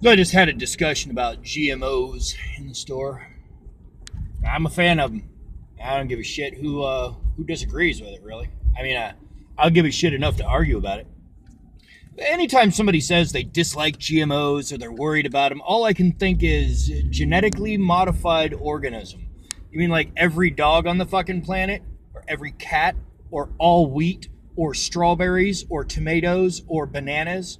So I just had a discussion about GMOs in the store. I'm a fan of them. I don't give a shit who disagrees with it, really. I mean, I'll give a shit enough to argue about it. Anytime somebody says they dislike GMOs or they're worried about them, all I can think is genetically modified organism. You mean like every dog on the fucking planet? Or every cat? Or all wheat? Or strawberries? Or tomatoes? Or bananas?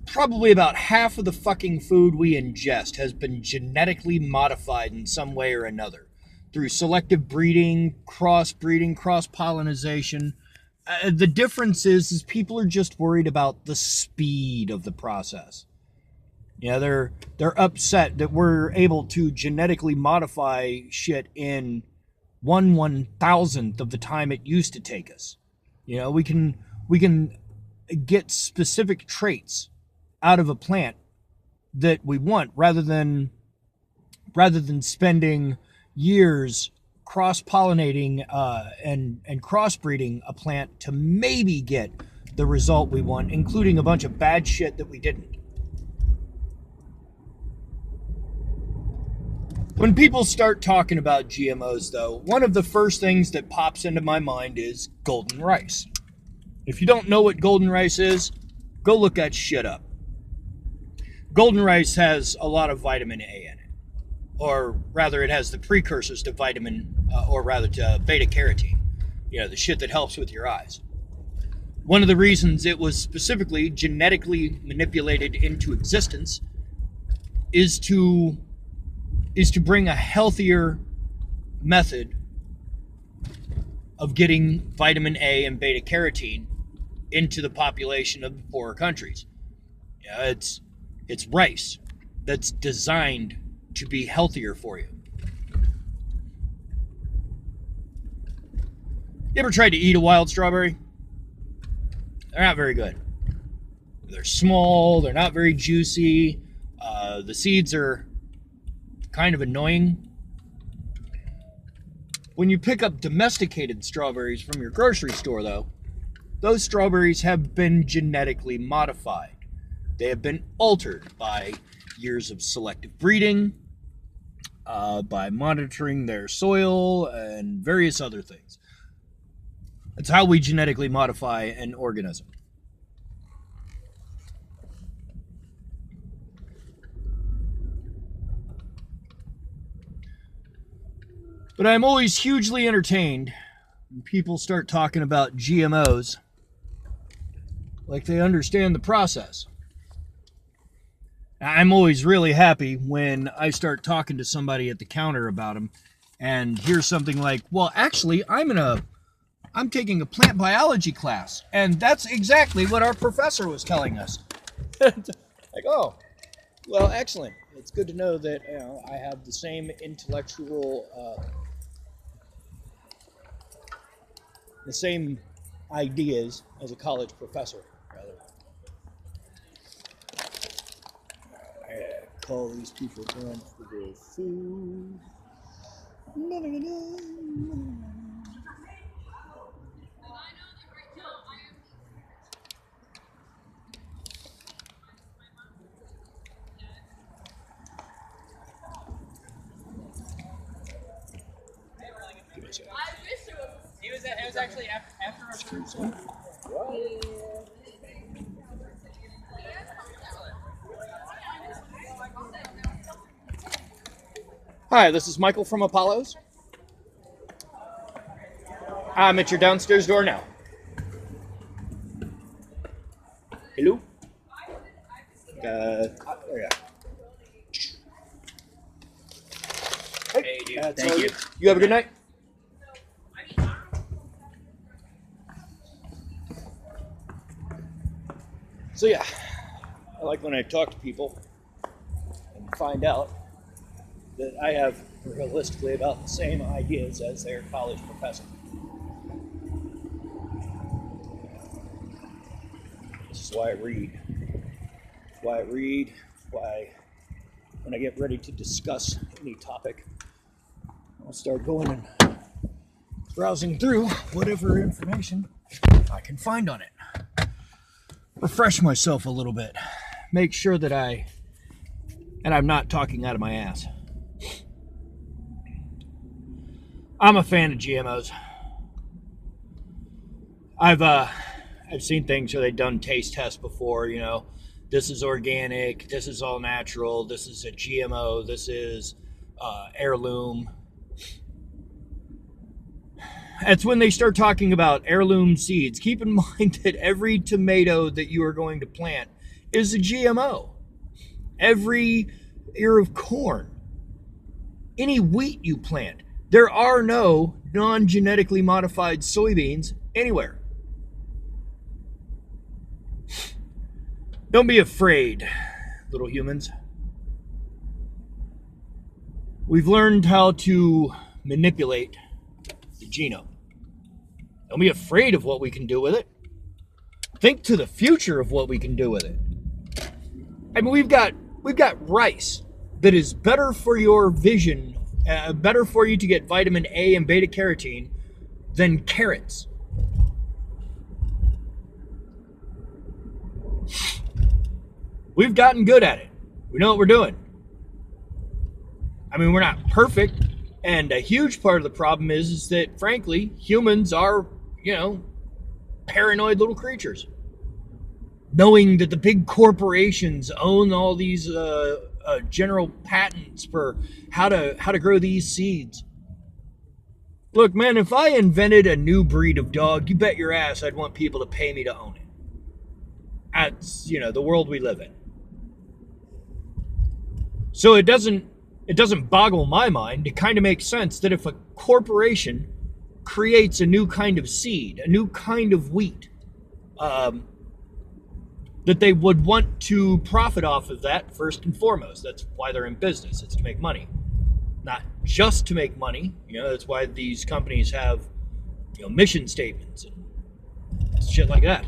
Probably about half of the fucking food we ingest has been genetically modified in some way or another. Through selective breeding, cross-pollination. The difference is people are just worried about the speed of the process. Yeah, they're upset that we're able to genetically modify shit in 1/1000th of the time it used to take us. You know, we can get specific traits out of a plant that we want rather than spending years cross-pollinating and crossbreeding a plant to maybe get the result we want, including a bunch of bad shit that we didn't. When people start talking about GMOs, though, one of the first things that pops into my mind is golden rice. If you don't know what golden rice is, go look that shit up. Golden rice has a lot of vitamin A in it. Or rather, it has the precursors to to beta carotene. You know, the shit that helps with your eyes. One of the reasons it was specifically genetically manipulated into existence is to bring a healthier method of getting vitamin A and beta carotene into the population of the poorer countries. Yeah, it's rice that's designed to be healthier for you. You ever tried to eat a wild strawberry? They're not very good. They're small, they're not very juicy, the seeds are kind of annoying. When you pick up domesticated strawberries from your grocery store, though, those strawberries have been genetically modified. They have been altered by years of selective breeding, by monitoring their soil, and various other things. That's how we genetically modify an organism. But I'm always hugely entertained when people start talking about GMOs like they understand the process. I'm always really happy when I start talking to somebody at the counter about them and hear something like, well, actually, I'm taking a plant biology class, and that's exactly what our professor was telling us. Like, oh, well, excellent. It's good to know that I have the same intellectual, the same ideas as a college professor, rather. I call these people going for their food. It was actually after our food. Hi, this is Michael from Apollo's. I'm at your downstairs door now. Hello? There you go. Hey, dude. Thank you. You have a good night. So yeah, I like when I talk to people and find out that I have realistically about the same ideas as their college professor. This is why I read. Why when I get ready to discuss any topic, I'll start going and browsing through whatever information I can find on it. refresh myself a little bit. Make sure that I'm not talking out of my ass. I'm a fan of GMOs. I've seen things where they've done taste tests before, you know. This is organic, this is all natural, this is a GMO, this is heirloom. That's when they start talking about heirloom seeds. Keep in mind that every tomato that you are going to plant is a GMO. Every ear of corn, any wheat you plant, there are no non-genetically modified soybeans anywhere. Don't be afraid, little humans. We've learned how to manipulate the genome. Don't be afraid of what we can do with it. Think to the future of what we can do with it. I mean, we've got rice that is better for your vision, better for you to get vitamin A and beta carotene than carrots. We've gotten good at it. We know what we're doing. I mean, we're not perfect, and a huge part of the problem is that, frankly, humans are, paranoid little creatures. Knowing that the big corporations own all these general patents for how to grow these seeds. Look, man, if I invented a new breed of dog, you bet your ass I'd want people to pay me to own it. That's, the world we live in. So it doesn't boggle my mind. It kind of makes sense that if a corporation creates a new kind of seed, a new kind of wheat, that they would want to profit off of that first and foremost. That's why they're in business. It's to make money. Not just to make money. That's why these companies have, mission statements and shit like that.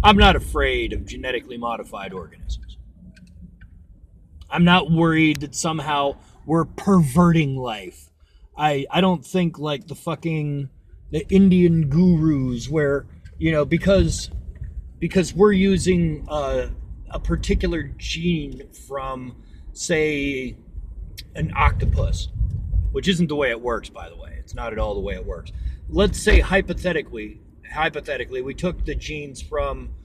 I'm not afraid of genetically modified organisms. I'm not worried that somehow we're perverting life. I don't think like the Indian gurus where, because we're using a particular gene from, say, an octopus, which isn't the way it works, by the way. It's not at all the way it works. Let's say hypothetically, we took the genes from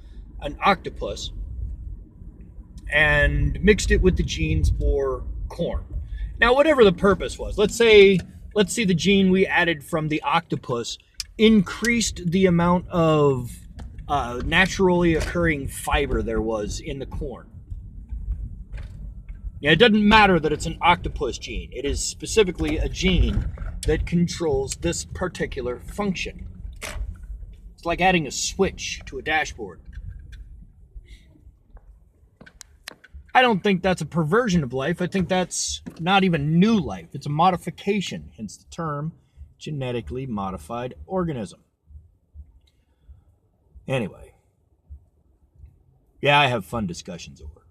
an octopus and mixed it with the genes for corn. Now, whatever the purpose was, let's say the gene we added from the octopus increased the amount of naturally occurring fiber there was in the corn. Yeah, it doesn't matter that it's an octopus gene. It is specifically a gene that controls this particular function. It's like adding a switch to a dashboard. I don't think that's a perversion of life. I think that's not even new life. It's a modification, hence the term genetically modified organism. Anyway. Yeah, I have fun discussions at work.